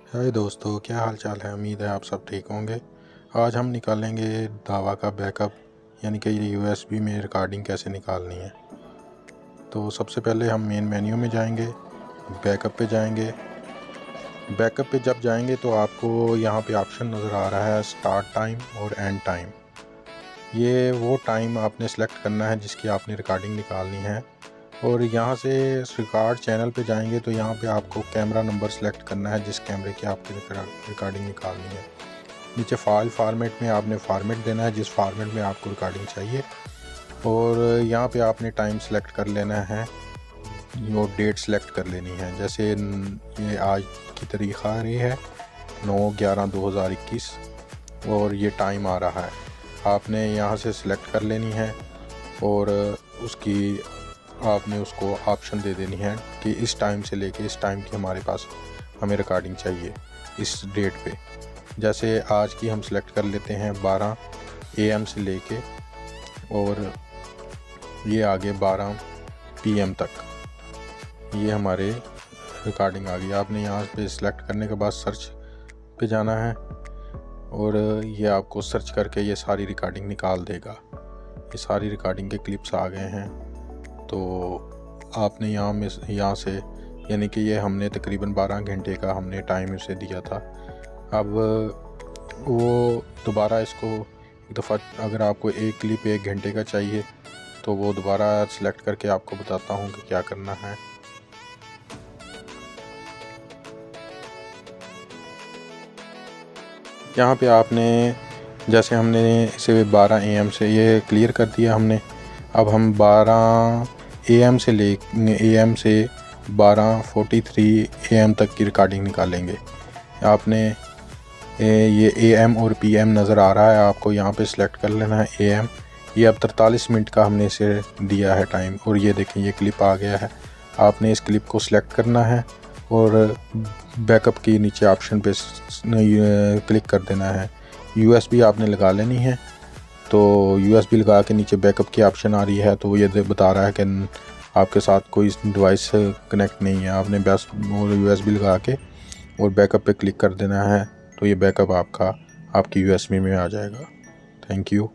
हाय दोस्तों, क्या हाल चाल है। उम्मीद है आप सब ठीक होंगे। आज हम निकालेंगे दावा का बैकअप, यानी कि ये यूएसबी में रिकॉर्डिंग कैसे निकालनी है। तो सबसे पहले हम मेन मेन्यू में जाएंगे, बैकअप पे जाएंगे। बैकअप पे जब जाएंगे तो आपको यहाँ पे ऑप्शन नज़र आ रहा है स्टार्ट टाइम और एंड टाइम। ये वो टाइम आपने सेलेक्ट करना है जिसकी आपने रिकॉर्डिंग निकालनी है। और यहाँ से रिकॉर्ड चैनल पे जाएंगे तो यहाँ पे आपको कैमरा नंबर सेलेक्ट करना है जिस कैमरे की आपकी रिकॉर्डिंग निकालनी है। नीचे फाइल फॉर्मेट में आपने फॉर्मेट देना है जिस फॉर्मेट में आपको रिकॉर्डिंग चाहिए। और यहाँ पे आपने टाइम सेलेक्ट कर लेना है, वो डेट सेलेक्ट कर लेनी है। जैसे ये आज की तारीख आ रही है 9/11/2021 और ये टाइम आ रहा है। आपने यहाँ से सिलेक्ट कर लेनी है और उसकी आपने उसको ऑप्शन दे देनी है कि इस टाइम से लेके इस टाइम की हमारे पास हमें रिकॉर्डिंग चाहिए इस डेट पे। जैसे आज की हम सेलेक्ट कर लेते हैं 12 AM से लेके और ये आगे 12 PM तक ये हमारे रिकॉर्डिंग आ गई। आपने यहाँ पे सिलेक्ट करने के बाद सर्च पे जाना है और ये आपको सर्च करके ये सारी रिकॉर्डिंग निकाल देगा। ये सारी रिकॉर्डिंग के क्लिप्स आ गए हैं। तो आपने यहाँ से यानी कि ये हमने तकरीबन 12 घंटे का हमने टाइम इसे दिया था। अब वो दोबारा इसको एक दफ़ा अगर आपको एक क्लिप 1 घंटे का चाहिए तो वो दोबारा सेलेक्ट करके आपको बताता हूँ कि क्या करना है। यहाँ पे आपने जैसे हमने इसे 12 AM से ये क्लियर कर दिया हमने। अब हम 12 AM से 12:43 AM तक की रिकॉर्डिंग निकालेंगे। आपने ये AM और PM नज़र आ रहा है, आपको यहाँ पे सिलेक्ट कर लेना है AM। ये अब 43 मिनट का हमने इसे दिया है टाइम और ये देखें ये क्लिप आ गया है। आपने इस क्लिप को सिलेक्ट करना है और बैकअप की नीचे ऑप्शन पे क्लिक कर देना है। USB आपने लगा लेनी है। तो USB लगा के नीचे बैकअप की ऑप्शन आ रही है तो ये बता रहा है कि आपके साथ कोई डिवाइस कनेक्ट नहीं है। आपने बस USB लगा के और बैकअप पे क्लिक कर देना है तो ये बैकअप आपकी USB में आ जाएगा। Thank you.